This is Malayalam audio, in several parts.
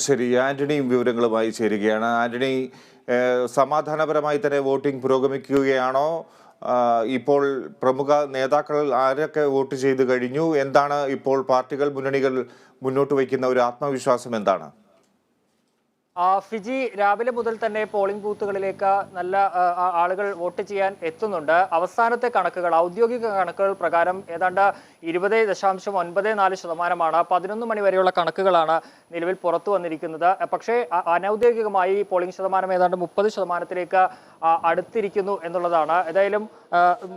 ശരി, ആന്റണിയും വിവരങ്ങളുമായി ചേരുകയാണ്. ആന്റണി, സമാധാനപരമായി തന്നെ വോട്ടിംഗ് പുരോഗമിക്കുകയാണോ? ഇപ്പോൾ പ്രമുഖ നേതാക്കൾ ആരൊക്കെ വോട്ട് ചെയ്ത് കഴിഞ്ഞു? എന്താണ് ഇപ്പോൾ പാർട്ടികൾ, മുന്നണികൾ മുന്നോട്ട് വയ്ക്കുന്ന ഒരു ആത്മവിശ്വാസം എന്താണ്? ഫിജി, രാവിലെ മുതൽ തന്നെ പോളിംഗ് ബൂത്തുകളിലേക്ക് നല്ല ആളുകൾ വോട്ട് ചെയ്യാൻ എത്തുന്നുണ്ട്. അവസാനത്തെ കണക്കുകൾ, ഔദ്യോഗിക കണക്കുകൾ പ്രകാരം ഏതാണ്ട് 20.94%. 11 മണി വരെയുള്ള കണക്കുകളാണ് നിലവിൽ പുറത്തു വന്നിരിക്കുന്നത്. പക്ഷേ അനൗദ്യോഗികമായി പോളിംഗ് ശതമാനം ഏതാണ്ട് 30%-ത്തിലേക്ക് അടുത്തിരിക്കുന്നു എന്നുള്ളതാണ്. ഏതായാലും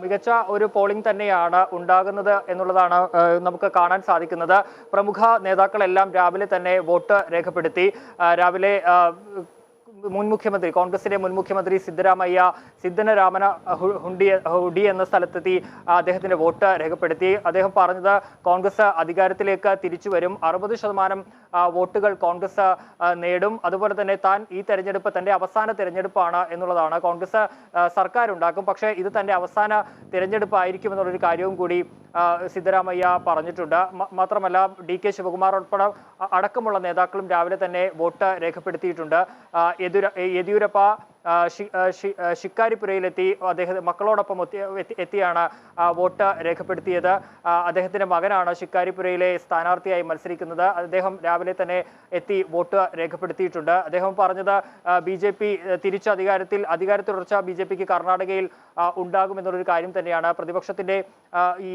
മികച്ച ഒരു പോളിംഗ് തന്നെയാണ് ഉണ്ടാകുന്നത് എന്നുള്ളതാണ് നമുക്ക് കാണാൻ സാധിക്കുന്നത്. പ്രമുഖ നേതാക്കളെല്ലാം രാവിലെ തന്നെ വോട്ട് രേഖപ്പെടുത്തി. രാവിലെ മുൻ മുഖ്യമന്ത്രി, കോൺഗ്രസിന്റെ മുൻ മുഖ്യമന്ത്രി സിദ്ധരാമന ഹുഡി എന്ന സ്ഥലത്തെത്തി അദ്ദേഹത്തിന്റെ വോട്ട് രേഖപ്പെടുത്തി. അദ്ദേഹം പറഞ്ഞത് കോൺഗ്രസ് അധികാരത്തിലേക്ക് തിരിച്ചു വരും, 60% വോട്ടുകൾ കോൺഗ്രസ് നേടും, അതുപോലെ തന്നെ താൻ ഈ തെരഞ്ഞെടുപ്പ് തന്റെ അവസാന തെരഞ്ഞെടുപ്പാണ് എന്നുള്ളതാണ്. കോൺഗ്രസ് സർക്കാർ ഉണ്ടാക്കും, പക്ഷേ ഇത് തന്റെ അവസാന തെരഞ്ഞെടുപ്പ് ആയിരിക്കും എന്നുള്ളൊരു കാര്യവും കൂടി സിദ്ധരാമയ്യ പറഞ്ഞിട്ടുണ്ട്. മാത്രമല്ല DK ശിവകുമാർ ഉൾപ്പെടെ അടക്കമുള്ള നേതാക്കളും രാവിലെ തന്നെ വോട്ട് രേഖപ്പെടുത്തിയിട്ടുണ്ട്. യെദ്യൂരപ്പ ശിക്കാരിപുരയിലെത്തി മക്കളോടൊപ്പം എത്തിയാണ് വോട്ട് രേഖപ്പെടുത്തിയത്. അദ്ദേഹത്തിന്റെ മകനാണ് ശിക്കാരിപുരയിലെ സ്ഥാനാർത്ഥിയായി മത്സരിക്കുന്നത്. അദ്ദേഹം രാവിലെ തന്നെ എത്തി വോട്ട് രേഖപ്പെടുത്തിയിട്ടുണ്ട്. അദ്ദേഹം പറഞ്ഞത് BJP തിരിച്ച് അധികാര തുടർച്ച BJPക്ക് കർണാടകയിൽ ഉണ്ടാകുമെന്നുള്ളൊരു കാര്യം തന്നെയാണ്. പ്രതിപക്ഷത്തിന്റെ ഈ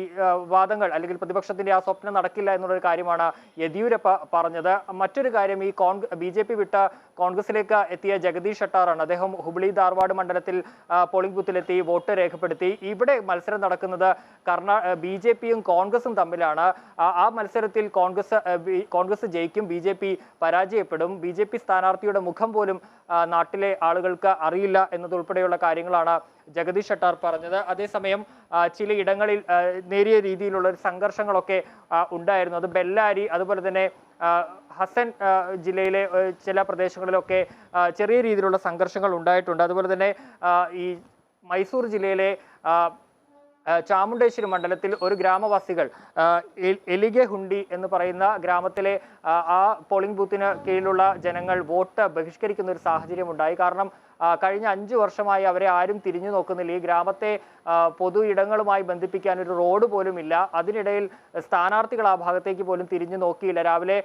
വാദങ്ങൾ അല്ലെങ്കിൽ പ്രതിപക്ഷത്തിന്റെ ആ സ്വപ്നം നടക്കില്ല എന്നുള്ളൊരു കാര്യമാണ് യെദ്യൂരപ്പ പറഞ്ഞത്. മറ്റൊരു കാര്യം, ഈ BJP വിട്ട കോൺഗ്രസിലേക്ക് എത്തിയ ജഗദീഷ് ഷട്ടാറാണ്. അദ്ദേഹം ഹുബ്ലി ധാർവാഡ് മണ്ഡലത്തിൽ പോളിംഗ് ബൂത്തിലെത്തി വോട്ട് രേഖപ്പെടുത്തി. ഇവിടെ മത്സരം നടക്കുന്നത് BJPയും കോൺഗ്രസും തമ്മിലാണ്. ആ മത്സരത്തിൽ കോൺഗ്രസ് ജയിക്കും, BJP പരാജയപ്പെടും. BJP സ്ഥാനാർത്ഥിയുടെ മുഖം പോലും നാട്ടിലെ ആളുകൾക്ക് അറിയില്ല എന്നതുൾപ്പെടെയുള്ള കാര്യങ്ങളാണ് ജഗദീഷ് ഷട്ടാർ പറഞ്ഞത്. അതേസമയം ചിലയിടങ്ങളിൽ നേരിയ രീതിയിലുള്ള സംഘർഷങ്ങളൊക്കെ ഉണ്ടായിരുന്നു. അത് ബെല്ലാരി, അതുപോലെ തന്നെ ഹസൻ ജില്ലയിലെ ചില പ്രദേശങ്ങളിലൊക്കെ ചെറിയ രീതിയിലുള്ള സംഘർഷങ്ങൾ ഉണ്ടായിട്ടുണ്ട്. അതുപോലെ തന്നെ ഈ മൈസൂർ ജില്ലയിലെ ചാമുണ്ടേശ്വരി മണ്ഡലത്തിൽ ഒരു ഗ്രാമവാസികൾ എലിഗെ ഹുണ്ടി എന്ന് പറയുന്ന ഗ്രാമത്തിലെ ആ പോളിംഗ് ബൂത്തിന് കീഴിലുള്ള ജനങ്ങൾ വോട്ട് ബഹിഷ്കരിക്കുന്ന ഒരു സാഹചര്യം ഉണ്ടായി. കാരണം കഴിഞ്ഞ 5 വർഷമായി അവരെ ആരും തിരിഞ്ഞു നോക്കുന്നില്ല. ഈ ഗ്രാമത്തെ പൊതു ഇടങ്ങളുമായി ബന്ധിപ്പിക്കാൻ ഒരു റോഡ് പോലും ഇല്ല. അതിനിടയിൽ സ്ഥാനാർത്ഥികൾ ആ ഭാഗത്തേക്ക് പോലും തിരിഞ്ഞു നോക്കിയില്ല. രാവിലെ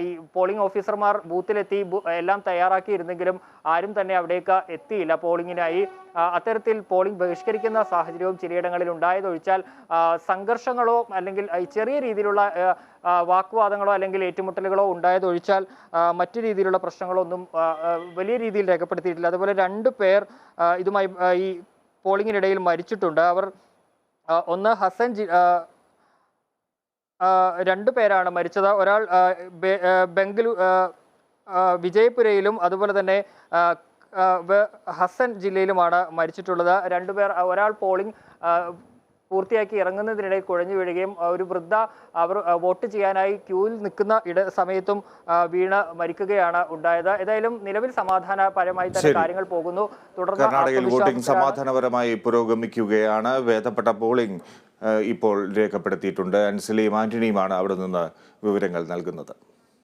ഈ പോളിംഗ് ഓഫീസർമാർ ബൂത്തിലെത്തി എല്ലാം തയ്യാറാക്കിയിരുന്നെങ്കിലും ആരും തന്നെ അവിടേക്ക് എത്തിയില്ല പോളിംഗിനായി. അത്തരത്തിൽ പോളിംഗ് ബഹിഷ്കരിക്കുന്ന സാഹചര്യവും ചിലയിടങ്ങളിൽ ഉണ്ടായതൊഴിച്ചാൽ സംഘർഷങ്ങളോ അല്ലെങ്കിൽ ചെറിയ രീതിയിലുള്ള വാക്കുവാദങ്ങളോ അല്ലെങ്കിൽ ഏറ്റുമുട്ടലുകളോ ഉണ്ടായതൊഴിച്ചാൽ മറ്റു രീതിയിലുള്ള പ്രശ്നങ്ങളൊന്നും വലിയ രീതിയിൽ രേഖപ്പെടുത്തിയിട്ടില്ല. അതുപോലെ 2 പേർ ഇതുമായി ഈ പോളിംഗിനിടയിൽ മരിച്ചിട്ടുണ്ട്. അവർ ഒന്ന് ഹസൻ 2 പേരാണ് മരിച്ചത്. ഒരാൾ വിജയപുരയിലും അതുപോലെ തന്നെ ഹസൻ ജില്ലയിലുമാണ് മരിച്ചിട്ടുള്ളത്. 2 പേർ, ഒരാൾ പോളിംഗ് പൂർത്തിയാക്കി ഇറങ്ങുന്നതിനിടയിൽ കുഴഞ്ഞു വീഴുകയും ഒരു വൃദ്ധ അവർ വോട്ട് ചെയ്യാനായി ക്യൂവിൽ നിൽക്കുന്ന സമയത്തും വീണ് മരിക്കുകയാണ് ഉണ്ടായത്. ഏതായാലും നിലവിൽ സമാധാനപരമായി തന്നെ കാര്യങ്ങൾ പോകുന്നു. തുടർന്ന് കർണാടകയിൽ വോട്ടിംഗ് സമാധാനപരമായി പുരോഗമിക്കുകയാണ്. ഭേദപ്പെട്ട പോളിംഗ് ഇപ്പോൾ രേഖപ്പെടുത്തിയിട്ടുണ്ട്. അൻസലിയും ആന്റണിയുമാണ് അവിടെ നിന്ന് വിവരങ്ങൾ നൽകുന്നത്.